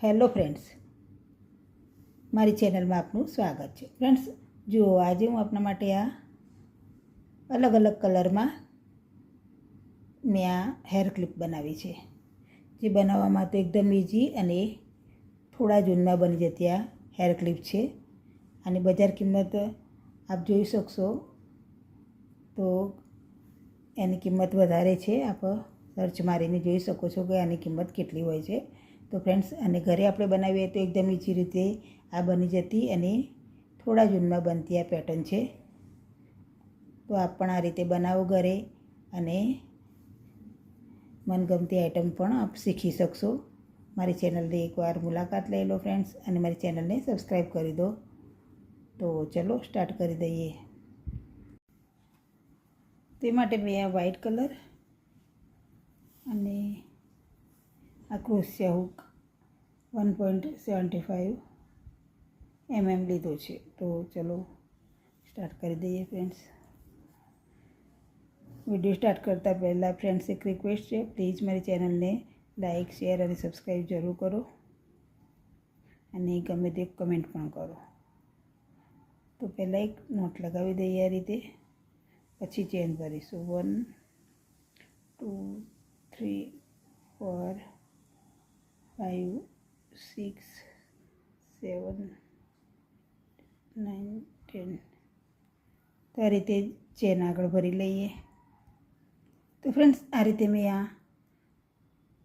Hello friends, મારી ચેનલમાં આપનું સ્વાગત છે. ફ્રેન્ડ્સ, જુઓ આજે હું આપના માટે આ અલગ અલગ કલરમાં મેં આ હેર ક્લિપ બનાવી છે, જે બનાવવામાં તો એકદમ ઇઝી અને થોડા જૂનમાં બની જતી આ હેર ક્લિપ છે. આની બજાર કિંમત આપ જોઈ શકશો તો એની કિંમત વધારે છે. આપ સર્ચ મારીને જોઈ શકો છો કે આની કિંમત કેટલી હોય છે. તો ફ્રેન્ડ્સ, અને ઘરે આપણે બનાવીએ તો એકદમ ઇઝી રીતે આ બની જતી અને થોડા જૂનમાં બનતી આ પેટર્ન છે. તો આપ પણ આ રીતે બનાવો ઘરે અને મનગમતી આઈટમ પણ આપ શીખી શકશો. મારી ચેનલની એકવાર મુલાકાત લઈ લો ફ્રેન્ડ્સ, અને મારી ચેનલને સબસ્ક્રાઈબ કરી દો. તો ચલો સ્ટાર્ટ કરી દઈએ. તે માટે મેં આ વ્હાઈટ કલર અને આ ક્રોશિયા હૂક 1.75 mm લીધો છે. તો ચલો સ્ટાર્ટ કરી દઈએ ફ્રેન્ડ્સ. વિડીયો સ્ટાર્ટ કરતાં પહેલાં ફ્રેન્ડ્સ એક રિક્વેસ્ટ છે, પ્લીઝ મારી ચેનલને લાઇક, શેર અને સબસ્ક્રાઈબ જરૂર કરો અને ગમે તે કમેન્ટ પણ કરો. તો પહેલાં એક નોટ લગાવી દઈએ આ રીતે, પછી ચેન ભરીશું. 1 2 3 4 5 6 7 9 10. તો આ રીતે ચેન આગળ ભરી લઈએ. તો ફ્રેન્ડ્સ, આ રીતે મેં આ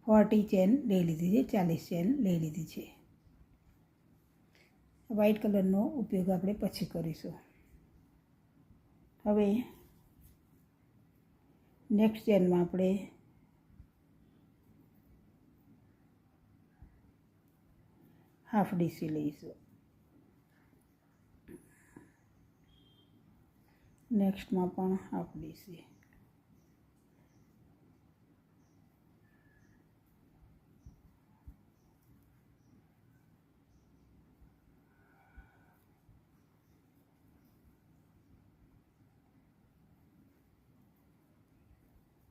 40 ચેન લઈ લીધી છે, 40 ચેન લઈ લીધી છે. વ્હાઈટ કલરનો ઉપયોગ આપણે પછી કરીશું. હવે નેક્સ્ટ ચેનમાં આપણે હાફ ડીસી લઈશું. નેક્સ્ટમાં પણ હાફ ડીસી.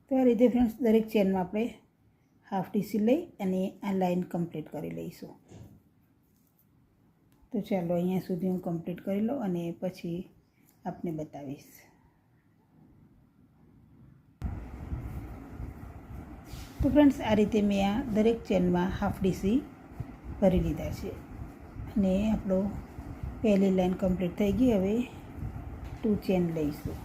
તો આ રીતે ફ્રેન્ડ્સ દરેક ચેનમાં આપણે હાફ ડીસી લઈ અને આ લાઈન કમ્પ્લીટ કરી લઈશું. તો ચાલો અહીંયા સુધી હું કમ્પ્લીટ કરી લઉં અને પછી આપને બતાવીશ. તો ફ્રેન્ડ્સ, આ રીતે મેં આ દરેક ચેનમાં હાફ ડીસી ભરી લીધા છે અને આપણો પહેલી લાઈન કમ્પ્લીટ થઈ ગઈ. હવે 2 ચેન લઈશું.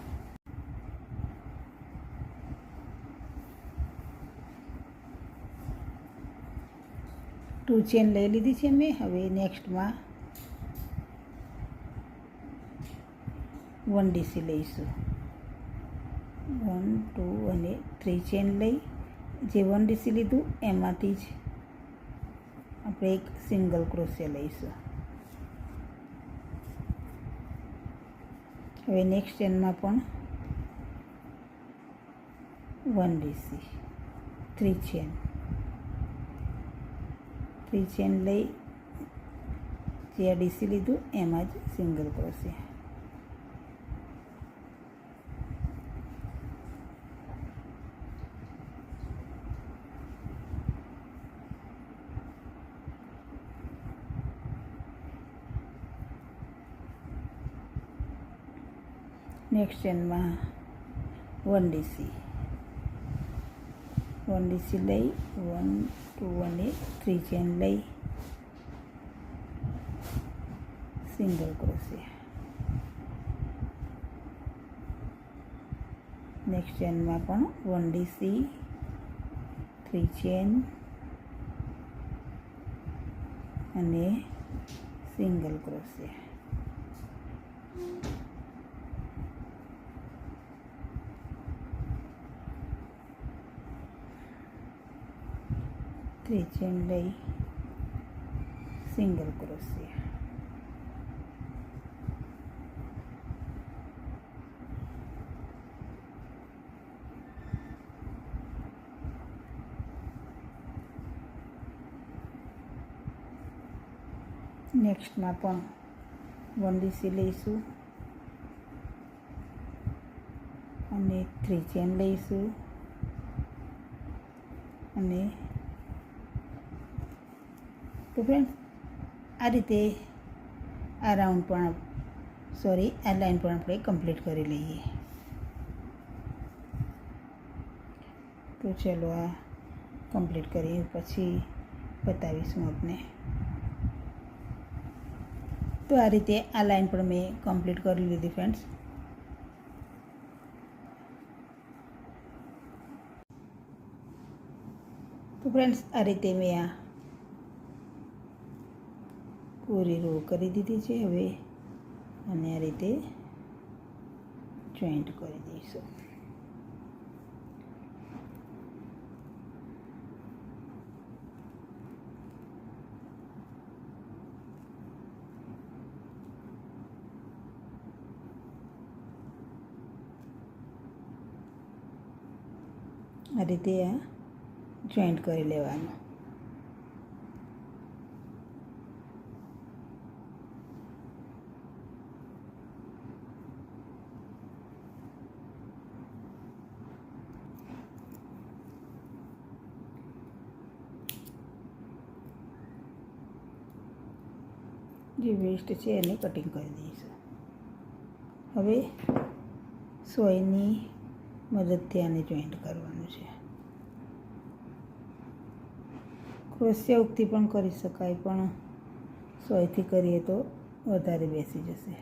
ટુ ચેન લઈ લીધી છે મેં. હવે નેક્સ્ટમાં 1 ડીસી લઈશું. 1 2 અને 3 ચેન લઈ જે 1 ડીસી લીધું એમાંથી જ આપણે એક સિંગલ ક્રોશિયા લઈશું. હવે નેક્સ્ટ ચેનમાં પણ 1 ડીસી, 3 ચેન. 3 ચેન લઈ જે આ ડીસી લીધું એમાં જ સિંગલ ક્રોશિયા. નેક્સ્ટ ચેનમાં 1 ડીસી. 1 ડીસી લઈ 1 2 અને 3 ચેન લઈ સિંગલ ક્રોશિયા. નેક્સ્ટ ચેનમાં પણ 1 ડીસી, 3 ચેન અને સિંગલ ક્રોશિયા. 3 ચેન લઈ સિંગલ ક્રોશિયા. નેક્સ્ટમાં પણ 1 ડીસી લઈશું અને 3 ચેન લઈશું અને તો ફ્રેન્ડ્સ આ રીતે આ રાઉન્ડ પણ આ લાઈન પણ આપણે કમ્પ્લીટ કરી લઈએ. તો ચલો આ કમ્પ્લીટ કરીએ પછી બતાવીશું આપને. તો આ રીતે આ લાઈન પણ મેં કમ્પ્લીટ કરી લીધી ફ્રેન્ડ્સ. તો ફ્રેન્ડ્સ આ રીતે મેં આ પૂરી રો કરી દીધી છે. હવે અને આ રીતે જોઈન્ટ કરી દઈશું. આ રીતે આ જોઈન્ટ કરી લેવાનું. જે વેસ્ટ છે એને કટિંગ કરી દઈશું. હવે સોયની મદદથી આને જોઈન્ટ કરવાનું છે. ક્રોશિયા ઉક્તિ પણ કરી શકાય, પણ સોયથી કરીએ તો વધારે બેસી જશે.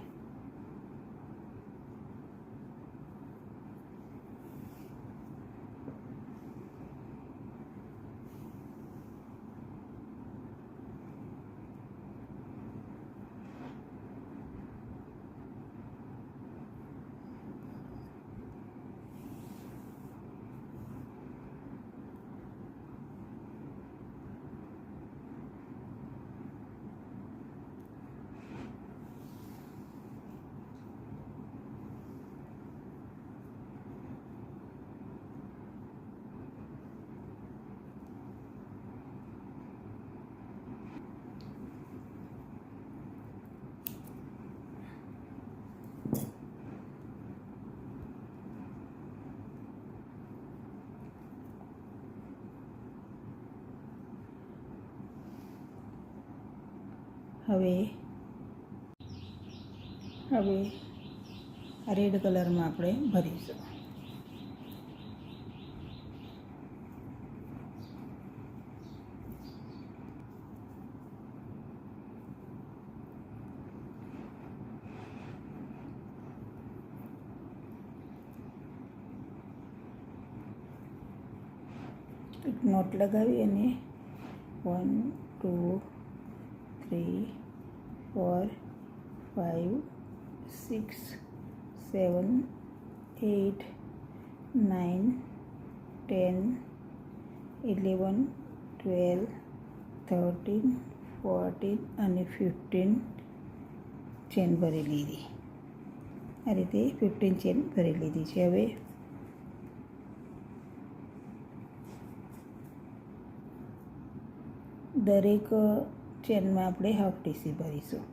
હવે આ રેડ કલરમાં આપણે ભરીશું. એક નોટ લગાવી અને 1 2 3 4 5 6 7 8 9 10 11 12 13 14 અને 15 ચેન ભરી લીધી. આ રીતે 15 ચેન ભરી લીધી છે. હવે દરેક ચેનમાં આપણે હાફ ટીસી ભરીશું.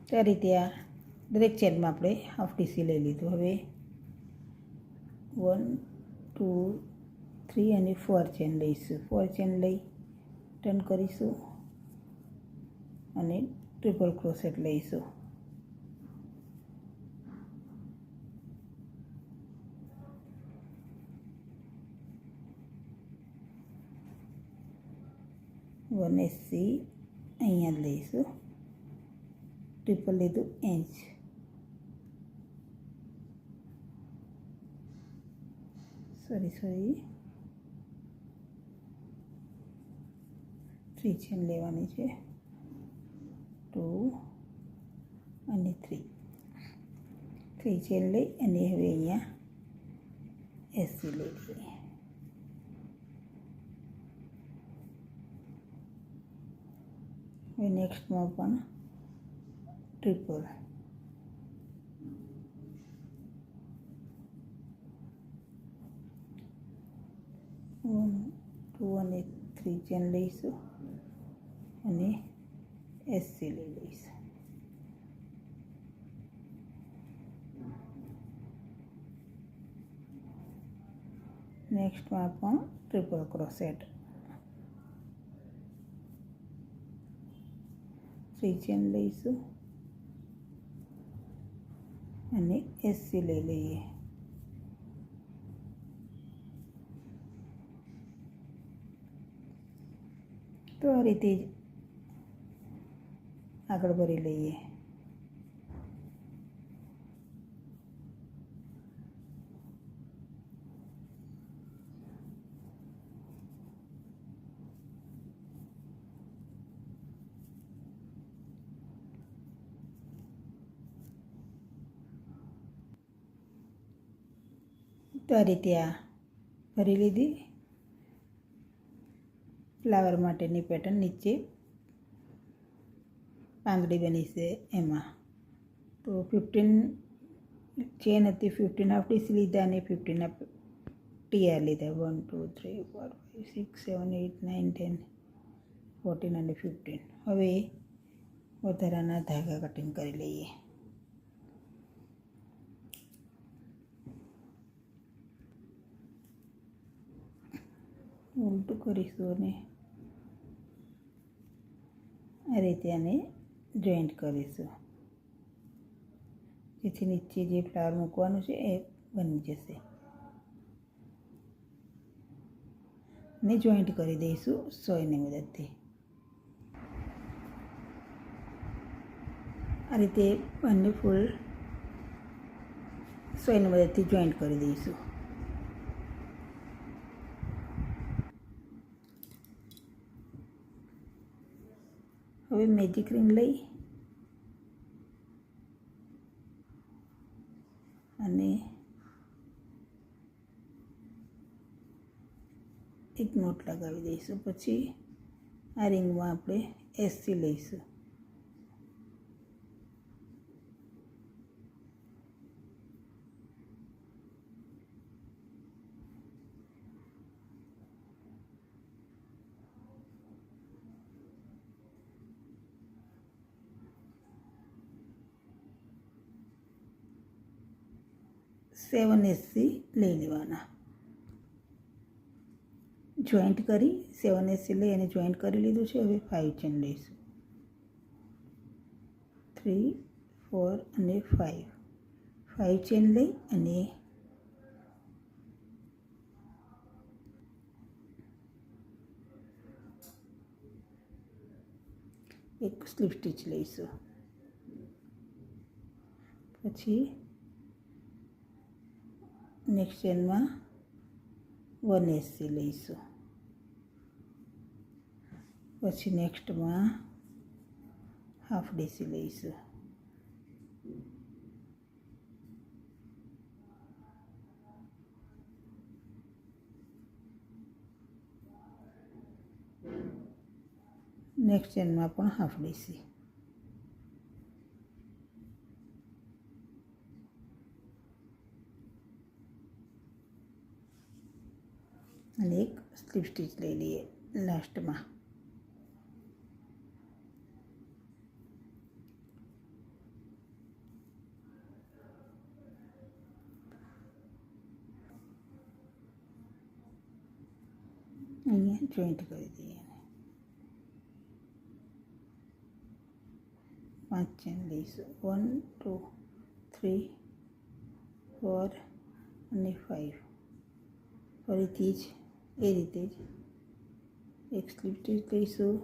તો આ રીતે આ દરેક ચેનમાં આપણે હાફ ટીસી લઈ લીધું. હવે 1 2 3 અને 4 ચેન લઈશું. 4 ચેન લઈ ટર્ન કરીશું અને ટ્રિપલ ક્રોશેટ લઈશું. વન એસી અહીંયા લઈશું. ટ્રિપલ લીધું ઇંચ. સોરી 3 ચેન લેવાની છે, 2 અને 3 ચેન લઈ અને હવે અહીંયા એસી લઈ લઈએ. હવે નેક્સ્ટમાં પણ ટ્રિપલ, 1 2 અને 3 ચેન લઈશું અને એસી લઈ લઈશું. નેક્સ્ટમાં પણ ટ્રિપલ ક્રોસેટ, 3 ચેન લઈશું અને એસી લઈ લઈએ. તો આ રીતે જ આગળ ભરી લઈએ. તો આ રીતે આ ભરી લીધી ફ્લાવર માટેની પેટર્ન. નીચે પાંદડી બની છે એમાં તો 15 ચેન હતી, 15 હાફ ડીસી લીધા અને 15 ટીઆર લીધા. 1 2 3 4 5 6 7 8 9 10 14 અને 15. હવે વધારાના ધાગા કટિંગ કરી લઈએ. ઉલટું કરીશું અને આ રીતે આને જોઈન્ટ કરીશું, જેથી નીચે જે ફ્લાવર મૂકવાનું છે એ બની જશે. ને જોઈન્ટ કરી દઈશું સોયની મદદથી. આ રીતે બંને ફૂલ સોયની મદદથી જોઈન્ટ કરી દઈશું. હવે મેજિક રિંગ લઈ અને એક નોટ લગાવી દઈશું. પછી આ રિંગમાં આપણે એસી લઈશું. સેવન એસી લઈ લેવાના. જોઈન્ટ કરી 7 એસી લઈ અને જોઈન્ટ કરી લીધું છે. હવે 5 ચેન લઈશું, 3 4 અને 5 ચેન લઈ અને એક સ્લીપ સ્ટીચ લઈશું. પછી નેક્સ્ટ ચેનમાં 1 એસી લઈશું. પછી નેક્સ્ટમાં હાફ ડીસી લઈશું. નેક્સ્ટ ચેનમાં પણ હાફ ડીસી. અને એક સ્લીપ સ્ટીચ લઈ લઈએ લાસ્ટમાં. અહીંયા જોઈન્ટ કરી દઈએ. 5 ચેન લઈશું, 1 2 3 4 અને 5. ફરીથી જ એ રીતે જ એક સ્લીપ સ્ટીચ લઈશું.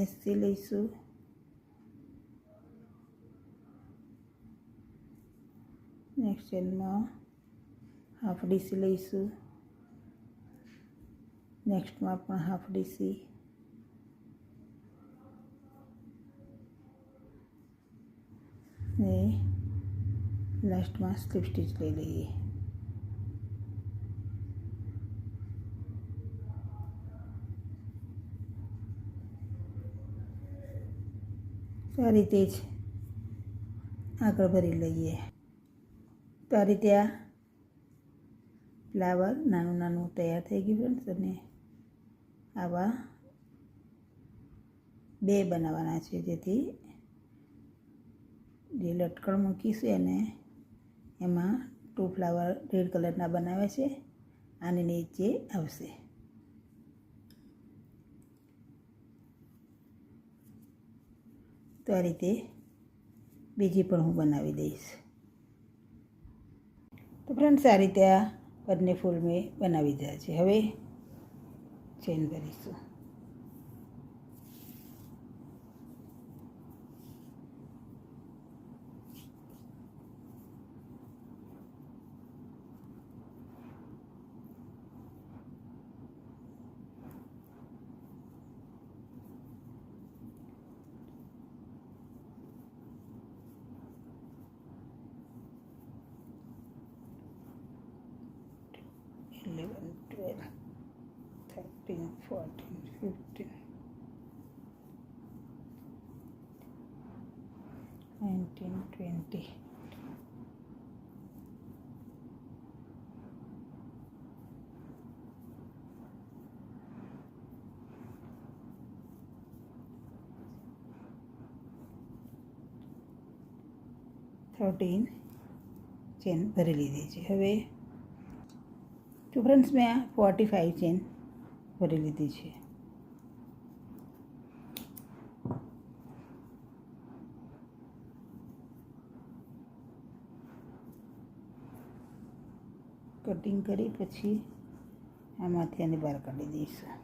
એસી લઈશું. નેક્સ્ટ ચેનમાં હાફ ડીસી લઈશું, નેક્સ્ટમાં પણ હાફ ડીસી, ને લાસ્ટમાં સ્લીપ સ્ટીચ લઈ લઈએ. તો આ રીતે જ આગળ ભરી લઈએ. તો આ રીતે આ ફ્લાવર નાનું નાનું તૈયાર થઈ ગયું ફ્રેન્ડ્સ. અને આવા 2 બનાવવાના છે, જેથી જે લટકણ મૂકીશું એને એમાં 2 ફ્લાવર રેડ કલરના બનાવે છે, આની નીચે આવશે. તો આ રીતે બીજી પણ હું બનાવી દઈશ. તો ફ્રેન્ડ્સ, આ રીતે આ બંને ફૂલ મેં બનાવી દીધા છે. હવે ચેન ભરીશું. Eleven, 12, 13, 14, 15, 19, 20. ચેન ભરી લીધી છે. હવે તો ફ્રેન્ડ્સ, મેં આ 45 ચેન ભરી લીધી છે. કટિંગ કરી પછી આમાંથી આને બહાર કાઢી દઈશું.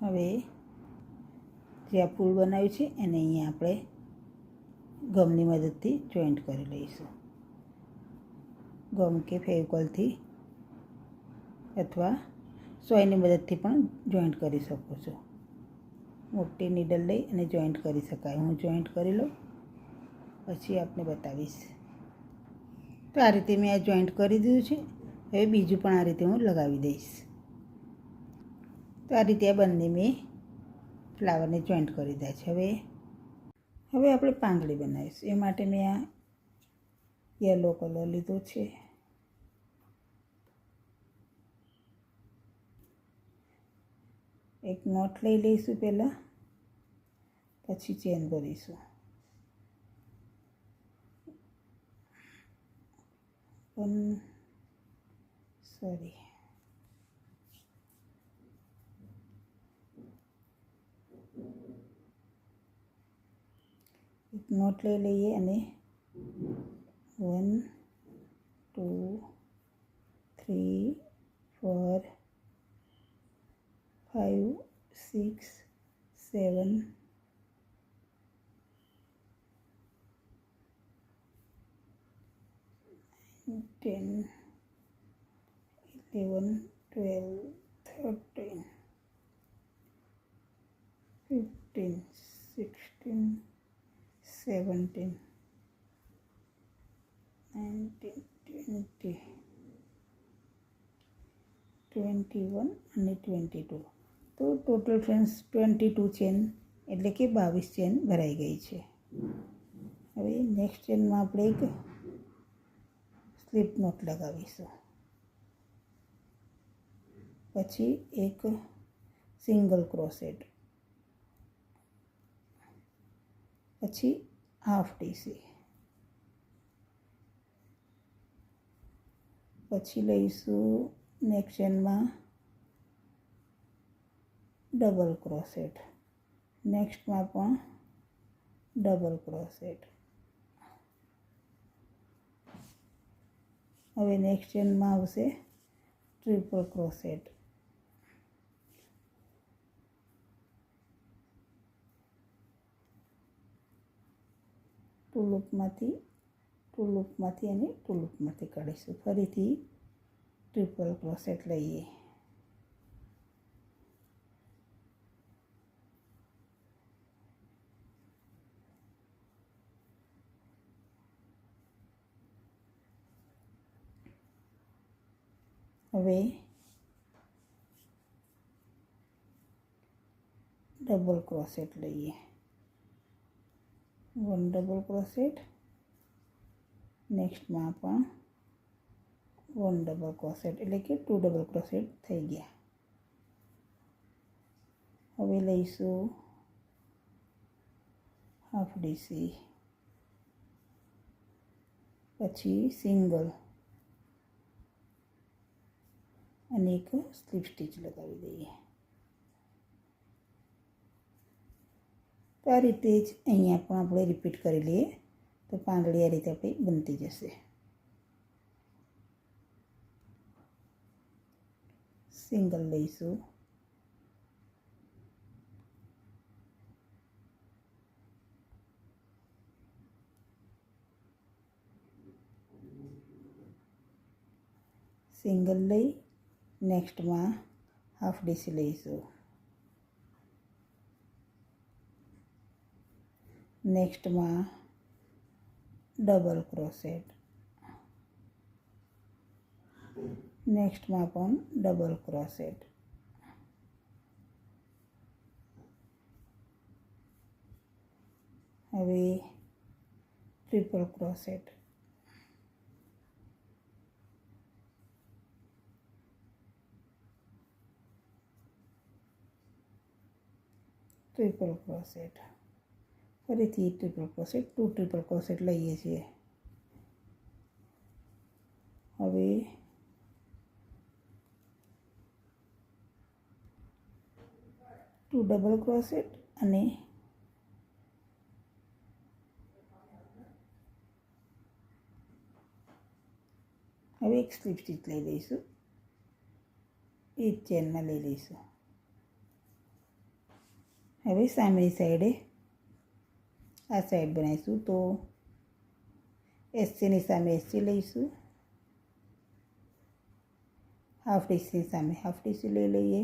હવે જે આ ફૂલ બનાવ્યું છે એને અહીંયા આપણે ગમની મદદથી જોઈન્ટ કરી લઈશું. ગમ કે ફેવિકોલથી અથવા સોયની મદદથી પણ જોઈન્ટ કરી શકો છો. મોટી નીડલ લઈ અને જોઈન્ટ કરી શકાય. હું જોઈન્ટ કરી લઉં, પછી આપને બતાવીશ. તો આ રીતે મેં આ જોઈન્ટ કરી દીધું છે. હવે બીજું પણ આ રીતે હું લગાવી દઈશ. તો આ રીતે આ બંને મેં ફ્લાવરને જોઈન્ટ કરી દીધા છે. હવે આપણે પાંદડી બનાવીશું. એ માટે મેં આ યલો કલર લીધો છે. એક નોટ લઈ લઈશું પહેલાં, પછી ચેન ભરીશું. એક નોટ લઈ લઈએ અને 1 2 3 4 5 6 7 10 11 12 13 15 16 17 19 20 21 અને 22. તો ટોટલ ફ્રેન્ડ્સ 22 ચેન એટલે કે 22 ચેન ભરાઈ ગઈ છે. હવે નેક્સ્ટ ચેનમાં આપણે એક સ્લીપ નોટ લગાવીશું, પછી એક સિંગલ ક્રોસેટ, પછી હાફ ડીસી, પછી લઈશું નેક્સ્ટ ચેનમાં ડબલ ક્રોસેટ, નેક્સ્ટમાં પણ ડબલ ક્રોસેટ. હવે નેક્સ્ટ ચેનમાં આવશે ટ્રિપલ ક્રોસેટ. ટુ લૂપમાંથી અને ટુ લૂપમાંથી કાઢીશું. ફરીથી ટ્રિપલ ક્રોસેટ લઈએ. હવે ડબલ ક્રોસેટ લઈએ. 1 ડબલ ક્રોસેટ, નેક્સ્ટમાં પણ 1 ડબલ ક્રોસેટ, એટલે કે 2 ડબલ ક્રોસેટ થઈ ગયા. હવે લઈશું હાફ ડીસી, પછી સિંગલ અને એક સ્લીપ સ્ટીચ લગાવી દઈએ. તો આ રીતે જ અહીંયા પણ આપણે રિપીટ કરી લઈએ તો પાંદડી આ રીતે આપણી બનતી જશે. સિંગલ લઈશું, સિંગલ લઈ નેક્સ્ટમાં હાફ ડીસી લઈશું. નેક્સ્ટમાં ડબલ ક્રોસેટ, નેક્સ્ટમાં પણ ડબલ ક્રોસેટ. હવે ટ્રિપલ ક્રોસેટ. ટ્રિપલ ક્રોસેટ, ફરીથી ટ્રિપલ ક્રોસેટ, 2 ટ્રિપલ ક્રોસેટ લઈએ છીએ. હવે 2 ડબલ ક્રોસેટ અને હવે એક સ્લીપ સ્ટીચ લઈ લઈશું. એ જ ચેનમાં લઈ લઈશું. હવે સામેની સાઈડે આ સાઈડ બનાવીશું તો એસસીની સામે એસસી લઈશું, હાફ ડીસીની સામે હાફ ડીસી લઈ લઈએ.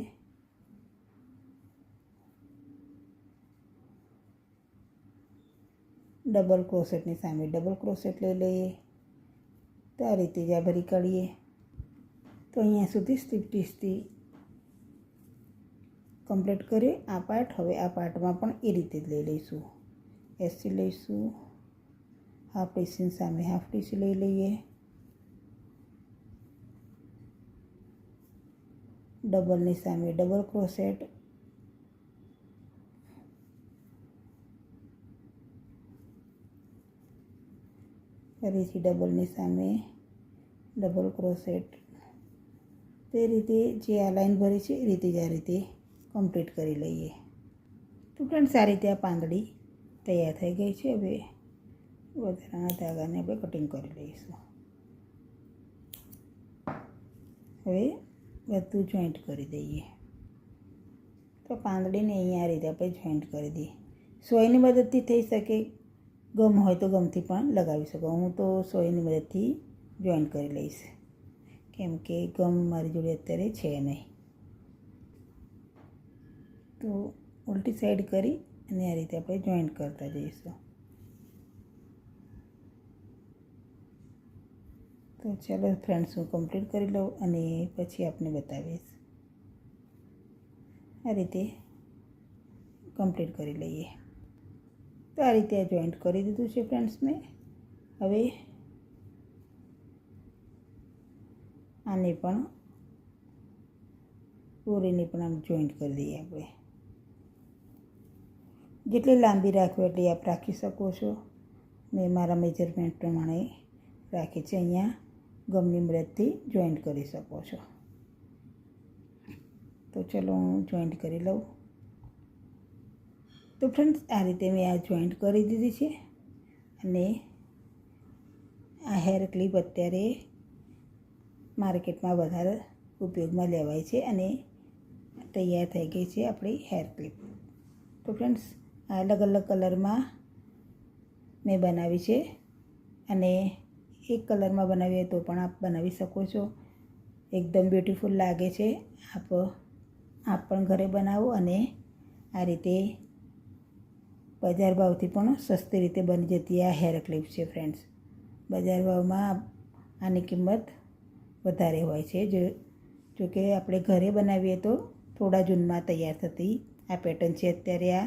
ડબલ ક્રોસેટની સામે ડબલ ક્રોસેટ લઈ લઈએ. તો આ રીતે જ આ ભરી કાઢીએ. તો અહીંયા સુધી સ્લીપ સ્ટીચથી કમ્પ્લીટ કરીએ આ પાર્ટ. હવે આ પાર્ટમાં પણ એ રીતે જ લઈ લઈશું. એસસી લઈશું, હાફ ડીસીની સામે હાફ ડીસી લઈ લઈએ, ડબલની સામે ડબલ ક્રોસેટ, ફરીથી ડબલની સામે ડબલ ક્રોસેટ. તે રીતે જે આ લાઈન ભરી છે એ રીતે જ આ રીતે કમ્પ્લીટ કરી લઈએ. તો ફ્રેન્ડ્સ આ રીતે આ પાંદડી તૈયાર થઈ ગઈ છે. હવે વધારાના ધાગાને આપણે કટિંગ કરી લઈશું. હવે બધું જોઈન્ટ કરી દઈએ. તો પાંદડીને અહીંયા આ રીતે આપણે જોઈન્ટ કરી દઈએ. સોયની મદદથી થઈ શકે, ગમ હોય તો ગમથી પણ લગાવી શકો. હું તો સોયની મદદથી જોઈન્ટ કરી લઈશ, કેમ કે ગમ મારી જોડે અત્યારે છે નહીં. તો ઉલટી સાઈડ કરી અને આ રીતે આપણે જોઈન્ટ કરતા જઈશું. તો ચાલો ફ્રેન્ડ્સ, હું કમ્પ્લીટ કરી લઉં અને પછી આપને બતાવીશ. આ રીતે કમ્પ્લીટ કરી લઈએ. તો આ રીતે આ જોઈન્ટ કરી દીધું છે ફ્રેન્ડ્સ મેં. હવે આને પણ દોરીને પણ આમ જોઈન્ટ કરી દઈએ આપણે. જેટલી લાંબી રાખવી એટલી આપ રાખી શકો છો. મેં મારા મેજરમેન્ટ પ્રમાણે રાખી છે. અહીંયા ગમની મદદથી જોઈન્ટ કરી શકો છો. તો ચલો હું જોઈન્ટ કરી લઉં. તો તો ફ્રેન્ડ્સ આ રીતે મેં આ જોઈન્ટ કરી દીધી છે અને આ હેર ક્લિપ અત્યારે માર્કેટમાં વધારે ઉપયોગમાં લેવાય છે અને તૈયાર થઈ ગઈ છે આપણી હેર ક્લિપ. તો ફ્રેન્ડ્સ આ અલગ અલગ કલરમાં મેં બનાવી છે અને એક કલરમાં બનાવીએ તો પણ આપ બનાવી શકો છો. એકદમ બ્યુટીફુલ લાગે છે. આપ પણ ઘરે બનાવો અને આ રીતે બજાર ભાવથી પણ સસ્તી રીતે બની જતી આ હેર ક્લિપ છે ફ્રેન્ડ્સ. બજાર ભાવમાં આની કિંમત વધારે હોય છે. જો કે આપણે ઘરે બનાવીએ તો થોડા જૂનમાં તૈયાર થતી આ પેટર્ન છે. અત્યારે આ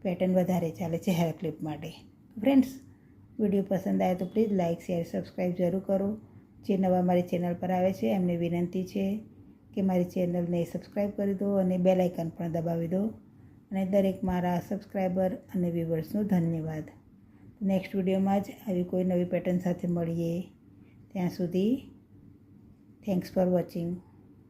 પેટર્ન વધારે ચાલે છે હેર ક્લિપ માટે. ફ્રેન્ડ્સ વિડીયો પસંદ આવે તો પ્લીઝ લાઇક શેર સબસ્ક્રાઈબ જરૂર કરો. જે નવા મારી ચેનલ પર આવે છે એમને વિનંતી છે કે મારી ચેનલને સબસ્ક્રાઈબ કરી દો અને બેલ આઇકન પણ દબાવી દો. અને દરેક મારા સબસ્ક્રાઈબર અને વ્યુઅર્સનો ધન્યવાદ. નેક્સ્ટ વિડીયોમાં જ આવી કોઈ નવી પેટર્ન સાથે મળીએ. ત્યાં સુધી થેન્ક્સ ફોર વોચિંગ.